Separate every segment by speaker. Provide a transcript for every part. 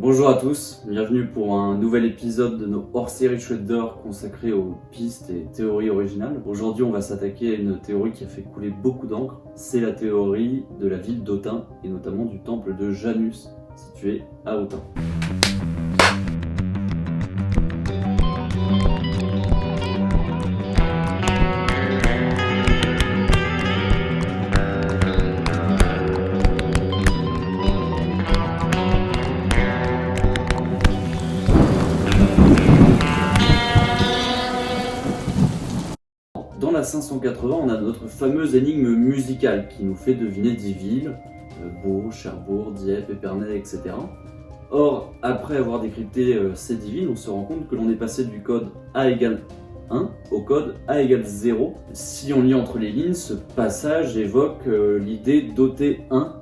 Speaker 1: Bonjour à tous, bienvenue pour un nouvel épisode de nos hors-série Chouette d'Or consacrés aux pistes et théories originales. Aujourd'hui, on va s'attaquer à une théorie qui a fait couler beaucoup d'encre. C'est la théorie de la ville d'Autun et notamment du temple de Janus, situé à Autun. Dans la 580, on a notre fameuse énigme musicale qui nous fait deviner 10 villes, Bourges, Cherbourg, Dieppe, Épernay, etc. Or, après avoir décrypté ces 10 villes, on se rend compte que l'on est passé du code A égale 1 au code A égale 0. Si on lit entre les lignes, ce passage évoque l'idée d'ôter 1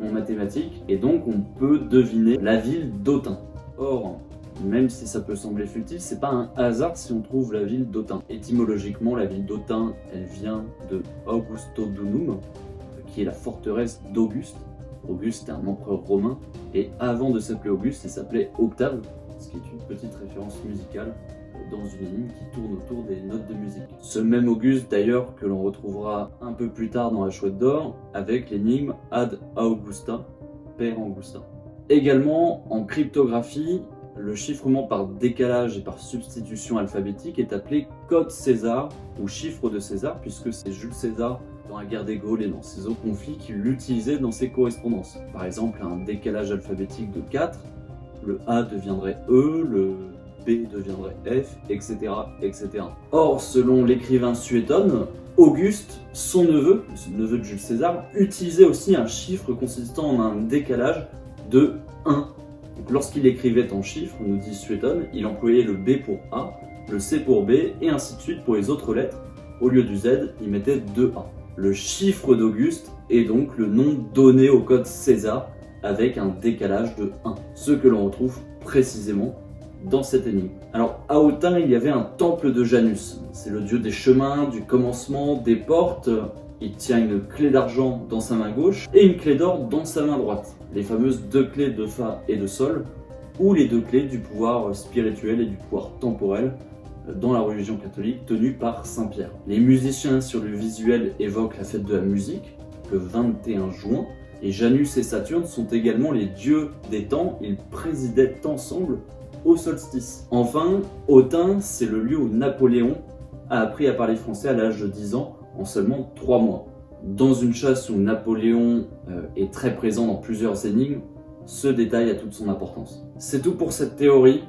Speaker 1: en mathématiques, et donc on peut deviner la ville d'Autun. Or, même si ça peut sembler futile, c'est pas un hasard si on trouve la ville d'Autun. Étymologiquement, la ville d'Autun, elle vient de Augustodunum, qui est la forteresse d'Auguste. Auguste est un empereur romain, et avant de s'appeler Auguste, il s'appelait Octave, ce qui est une petite référence musicale dans une énigme qui tourne autour des notes de musique. Ce même Auguste d'ailleurs que l'on retrouvera un peu plus tard dans la Chouette d'Or, avec l'énigme Ad Augusta, Père Augustin. Également, en cryptographie, le chiffrement par décalage et par substitution alphabétique est appelé code César ou chiffre de César, puisque c'est Jules César dans la guerre des Gaules et dans ses autres conflits qui l'utilisait dans ses correspondances. Par exemple, un décalage alphabétique de 4, le A deviendrait E, le B deviendrait F, etc. etc. Or, selon l'écrivain Suétone, Auguste, son neveu de Jules César, utilisait aussi un chiffre consistant en un décalage de 1. Donc, lorsqu'il écrivait en chiffres, nous dit Suétone, il employait le B pour A, le C pour B, et ainsi de suite pour les autres lettres. Au lieu du Z, il mettait 2A. Le chiffre d'Auguste est donc le nom donné au code César avec un décalage de 1. Ce que l'on retrouve précisément dans cette énigme. Alors, à Autun, il y avait un temple de Janus. C'est le dieu des chemins, du commencement, des portes. Il tient une clé d'argent dans sa main gauche et une clé d'or dans sa main droite. Les fameuses deux clés de Fa et de Sol, ou les deux clés du pouvoir spirituel et du pouvoir temporel dans la religion catholique tenue par Saint Pierre. Les musiciens sur le visuel évoquent la fête de la musique, le 21 juin, et Janus et Saturne sont également les dieux des temps, ils présidaient ensemble au solstice. Enfin, Autun, c'est le lieu où Napoléon a appris à parler français à l'âge de 10 ans, en seulement 3 mois. Dans une chasse où Napoléon est très présent dans plusieurs énigmes, ce détail a toute son importance. C'est tout pour cette théorie.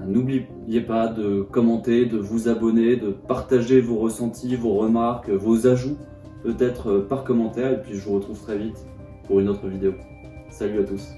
Speaker 1: N'oubliez pas de commenter, de vous abonner, de partager vos ressentis, vos remarques, vos ajouts, peut-être par commentaire, et puis je vous retrouve très vite pour une autre vidéo. Salut à tous.